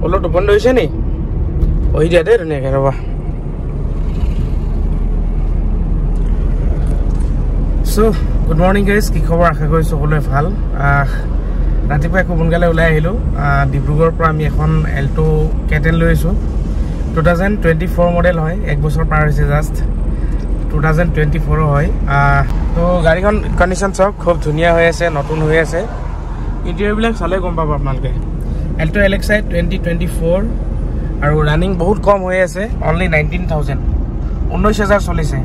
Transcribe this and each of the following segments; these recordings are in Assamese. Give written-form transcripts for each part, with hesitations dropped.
ওলো টোপন ধৰিছে নি বহি দিয়া দেই ধুনীয়াকৈ ৰ'বা সো গুড মৰ্নিং গাইজ কি খবৰ আশা কৰিছোঁ সকলোৱে ভাল ৰাতিপুৱা খুব সোনকালে ওলাই আহিলোঁ ডিব্ৰুগড়ৰ পৰা আমি এখন এল্টো কেটেন লৈ আহিছোঁ 2024 মডেল হয় 1 বছৰ পাৰ হৈছে জাষ্ট 2024 হয় তো গাড়ীখন কণ্ডিশ্যন চাওক খুব ধুনীয়া হৈ আছে নতুন হৈ আছে ইণ্টেৰিয়ৰবিলাক চালে গম পাব আপোনালোকে এল্টো LXi 2024 আৰু ৰানিং বহুত কম হৈ আছে অনলি 19,000 19,000 চলিছে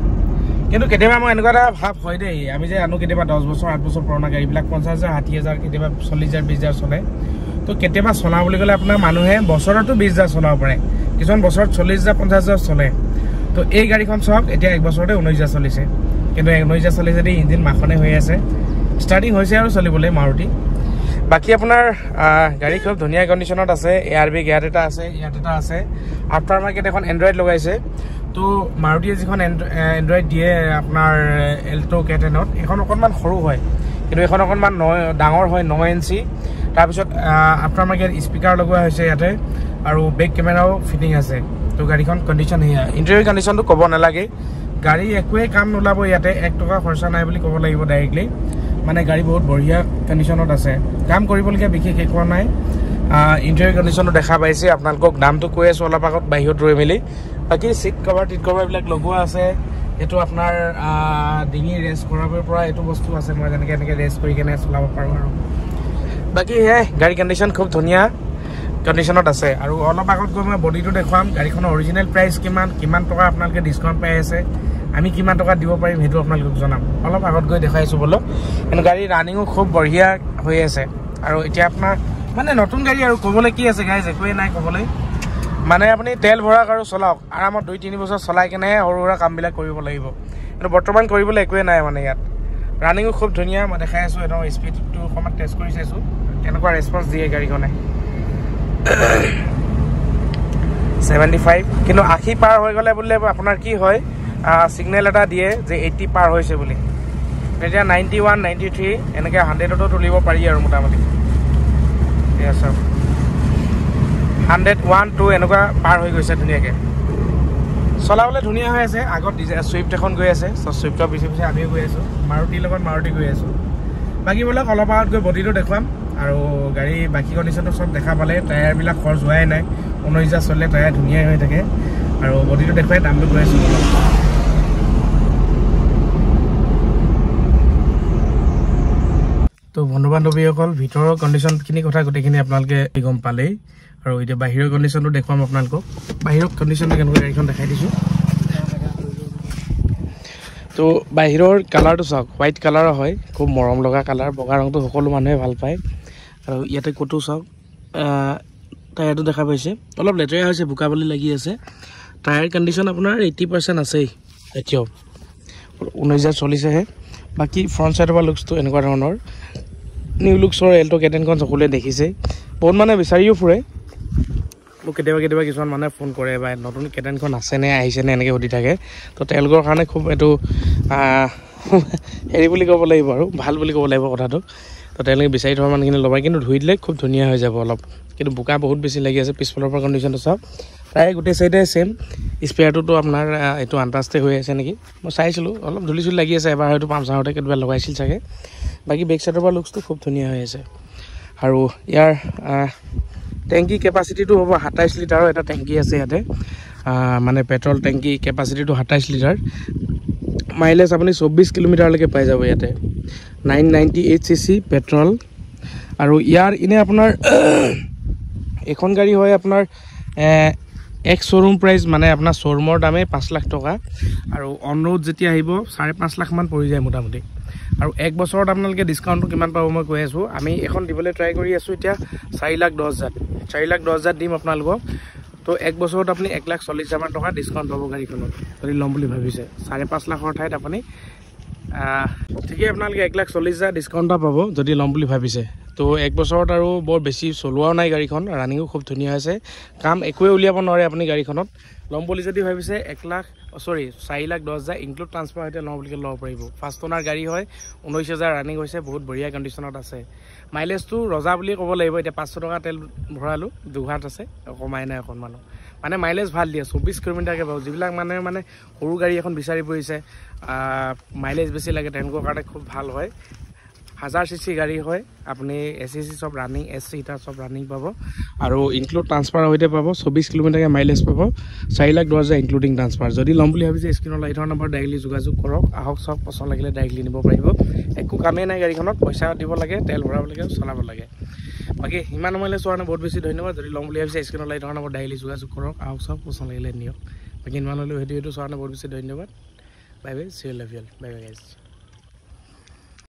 কিন্তু কেতিয়াবা মই এনেকুৱা এটা ভাৱ হয় দেই আমি যে আনো কেতিয়াবা 10 বছৰ 8 বছৰ পুৰণা গাড়ীবিলাক 50,000 60,000 কেতিয়াবা 40,000 20,000 চলে তো কেতিয়াবা চলা বুলি ক'লে আপোনাৰ মানুহে বছৰতো 20,000 চলাব পাৰে কিছুমান বছৰত 40,000 50,000 চলে তো এই গাড়ীখন চাওক এতিয়া 1 বছৰতে 19,000 চলিছে কিন্তু 19,000 চলি যদি ইঞ্জিন মাখনে হৈ আছে ষ্টাৰ্টিং হৈছে আৰু চলিবলৈ মাৰুতি বাকি আপোনাৰ গাড়ী খুব ধুনীয়া কণ্ডিশ্যনত আছে ARB ইয়াত এটা আছে আফটাৰ মাৰ্কেট এখন এণ্ড্ৰইড লগাইছে তো মাৰুতিয়ে যিখন এণ্ড্ৰইড দিয়ে আপোনাৰ এল্টো কেটেনত এখন অকণমান সৰু হয় কিন্তু এখন অকণমান ডাঙৰ হয় 9 ইঞ্চি তাৰপিছত আফটাৰ মাৰ্কেট স্পীকাৰ লগোৱা হৈছে ইয়াতে আৰু বেক কেমেৰাও ফিটিং আছে তো গাড়ীখন কণ্ডিশ্যন সেয়া ইণ্টেৰিয়ৰ কণ্ডিশ্যনটো ক'ব নালাগে গাড়ী একোৱে কাম নোলাব ইয়াতে 1 টকা খৰচা নাই বুলি ক'ব লাগিব ডাইৰেক্টলি মানে গাড়ী বহুত বঢ়িয়া কণ্ডিশ্যনত আছে কাম কৰিবলগীয়া বিশেষ একো নাই ইণ্টেৰিয়ৰ কণ্ডিশ্যনটো দেখা পাইছে আপোনালোকক দামটো কৈ আছোঁ অলপ আগত বাহিৰত ৰৈ মেলি বাকী টিট কভাৰবিলাক লগোৱা আছে এইটো আপোনাৰ ডিঙি ৰেষ্ট কৰাবৰ পৰা এইটো বস্তু আছে মই যেনেকৈ এনেকৈ ৰেষ্ট কৰি কেনে চলাব পাৰোঁ আৰু বাকী সেয়াই গাড়ী কণ্ডিশ্যন খুব ধুনীয়া কণ্ডিশ্যনত আছে আৰু অলপ আগত গৈ মই বডিটো দেখুৱাম গাড়ীখনৰ অৰিজিনেল প্ৰাইচ কিমান টকা আপোনালোকে ডিছকাউণ্ট পাই আছে আমি কিমান টকা দিব পাৰিম সেইটো আপোনালোকক জনাম অলপ আগত গৈ দেখাইছোঁ বোলো কিন্তু গাড়ী ৰানিঙো খুব বঢ়িয়া হৈ আছে আৰু এতিয়া আপোনাৰ মানে নতুন গাড়ী আৰু ক'বলৈ কি আছে গাড়ী একোৱেই নাই ক'বলৈ মানে আপুনি তেল ভৰাওক আৰু চলাওক আৰামত 2-3 বছৰ চলাই কেনেহে সৰু সুৰা কামবিলাক কৰিব লাগিব কিন্তু বৰ্তমান কৰিবলৈ একোৱেই নাই মানে ইয়াত ৰানিঙো খুব ধুনীয়া মই দেখাই আছোঁ একদম স্পীডটো অকণমান টেষ্ট কৰি চাইছোঁ কেনেকুৱা ৰেছপন্স দিয়ে গাড়ীখনে 75 কিন্তু 80 পাৰ হৈ গ'লে বুলিলে আপোনাৰ কি হয় সিগনেল এটা দিয়ে যে 80 পাৰ হৈছে বুলি এতিয়া 91 93 এনেকৈ 100তো তুলিব পাৰি আৰু মোটামুটি এয়া চব 100 1 2 এনেকুৱা পাৰ হৈ গৈছে ধুনীয়াকৈ চলাবলৈ ধুনীয়া হৈ আছে আগত চুইফ্ট এখন গৈ আছে চুইফ্টৰ পিছে পিছে আমিও গৈ আছোঁ মাৰুতিৰ লগত মাৰুতি গৈ আছোঁ বাকী বোলক অলপ আগত গৈ বডিটো দেখুৱাম আৰু গাড়ী বাকী কণ্ডিশ্যনটো চব দেখা পালে টায়াৰবিলাক খৰচ হোৱাই নাই 19,000 চলিলে টায়াৰ ধুনীয়াই হৈ থাকে আৰু বডিটো দেখুৱাই দামটো গৈ আছোঁ তো বন্ধু বান্ধৱীসকল ভিতৰৰ কণ্ডিশ্যনখিনি কথা গোটেইখিনি আপোনালোকে গম পালেই আৰু এতিয়া বাহিৰৰ কণ্ডিশ্যনটো দেখুৱাম আপোনালোকক বাহিৰৰ কণ্ডিশ্যনটো কেনেকুৱা গাড়ীখন দেখাই দিছোঁ তো বাহিৰৰ কালাৰটো চাওক হোৱাইট কালাৰৰ হয় খুব মৰম লগা কালাৰ বগা ৰংটো সকলো মানুহে ভাল পায় আৰু ইয়াতে ক'তো চাওক টায়াৰটো দেখা পাইছে অলপ লেতেৰা হৈছে বোকা বালি লাগি আছে টায়াৰ কণ্ডিশ্যন আপোনাৰ 80% আছেই এতিয়াও 19,000 চলিছেহে বাকী ফ্ৰণ্ট চাইডৰ পৰা লুকছটো এনেকুৱা ধৰণৰ নিউ লুকছৰ এল্টো কেটেনখন সকলোৱে দেখিছেই বহুত মানে বিচাৰিও ফুৰে মোক কেতিয়াবা কিছুমান মানুহে ফোন কৰে বা নতুন কেটেনখন আছেনে আহিছেনে এনেকৈ সুধি থাকে তো তেওঁলোকৰ কাৰণে খুব এইটো হেৰি বুলি ক'ব লাগিব আৰু ভাল বুলি ক'ব লাগিব কথাটো তো তেওঁলোকে বিচাৰি থোৱা মানুহখিনি ল'বা কিন্তু ধুই দিলে খুব ধুনীয়া হৈ যাব অলপ কিন্তু বোকা বহুত বেছি লাগি আছে পিছফালৰ পৰা কণ্ডিশ্যনটো চাওক প্ৰায় গোটেই চাইডে ছেইম স্পেয়াৰটোতো আপোনাৰ এইটো আনটাষ্টে হৈ আছে নেকি মই চাইছিলোঁ অলপ ধূলি চুলি লাগি আছে এবাৰ হয়তো পামচাৰতে কেতিয়াবা লগাইছিল চাগে বাকী বেক চাইডৰ পৰা লুকছটো খুব ধুনীয়া হৈ আছে আৰু ইয়াৰ টেংকি কেপাচিটিটো হ'ব 27 লিটাৰৰ এটা টেংকি আছে ইয়াতে মানে পেট্ৰল টেংকি কেপাচিটিটো 27 লিটাৰ মাইলেজ আপুনি 24 কিলোমিটাৰলৈকে পাই যাব ইয়াতে 998 cc পেট্ৰল আৰু ইয়াৰ ইনে আপোনাৰ এখন গাড়ী হয় আপোনাৰ এক শ্ব'ৰুম প্ৰাইচ মানে আপোনাৰ শ্ব'ৰুমৰ দামে 5 লাখ টকা আৰু অন ৰোড যেতিয়া আহিব 5.5 লাখ মান পৰি যায় মোটামুটি আৰু 1 বছৰত আপোনালোকে ডিছকাউণ্টটো কিমান পাব মই কৈ আছোঁ আমি এখন দিবলৈ ট্ৰাই কৰি আছোঁ এতিয়া 4,10,000 দিম আপোনালোকক তো 1 বছৰত আপুনি 1,40,000 মান টকা ডিছকাউণ্ট পাব গাড়ীখনত যদি ল'ম বুলি ভাবিছে 5.5 লাখৰ ঠাইত আপুনি ঠিকেই আপোনালোকে 1,40,000 ডিছকাউণ্ট এটা পাব যদি ল'ম বুলি ভাবিছে তো 1 বছৰত আৰু বৰ বেছি চলোৱাও নাই গাড়ীখন ৰানিংও খুব ধুনীয়া হৈছে কাম একোৱে উলিয়াব নোৱাৰে আপুনি গাড়ীখনত লম বুলি যদি ভাবিছে 4,10,000 ইনক্লুড ট্ৰান্সফাৰ হতে লম বুলি ল'ব পাৰিব ফাৰ্ষ্ট ওনাৰ গাড়ী হয় 19,000 ৰানিং হৈছে বহুত বঢ়িয়া কণ্ডিশ্যনত আছে মাইলেজটো ৰজা বুলি ক'ব লাগিব এতিয়া 500 টকা তেল ভৰালো দুঘাট আছে কমাই নাই এখন মানুহ মানে মাইলেজ ভাল দিয়ে 24 কিলোমিটাৰকে পাব যিবিলাক মানে সৰু গাড়ী এখন বিচাৰি পৰিছে মাইলেজ বেছি লাগে তেওঁলোকৰ কাৰণে খুব ভাল হয় 1000 cc গাড়ী হয় আপুনি এসিসি সব রানিং এসি এটা সব রানিং পাব আৰু ইনক্লুড ট্ৰান্সফাৰ হইতে পাব 24 কিলোমিটাৰকে মাইলেজ পাব 4,10,000 ইনক্লুডিং ট্ৰান্সফাৰ যদি লম বুলি ভাবিছে স্ক্ৰিনৰ লাইটৰ নম্বৰ ডাইৰেক্টলি যোগাযোগ কৰক আহক সব পছন্দ লাগিলে ডাইৰেক্টলি নিব পাৰিব একো কামে নাই গাড়ীখনত পইচা দিব লাগে তেল ভৰাব লাগে চলাব লাগে বাকি ইমান সময়লৈ চোৱাৰ বহুত বেছি ধন্যবাদ যদি লম বুলি ভাবিছে স্ক্ৰিনৰ লাইটৰ নম্বৰ ডাইৰেক্টলি যোগাযোগ কৰক আহক সব পছন্দ লাগিলে নিয়ক বাকি ইমান সময়লৈ ভিডিঅটো চোৱাৰ বহুত বেছি ধন্যবাদ bye bye C you love you bye bye guys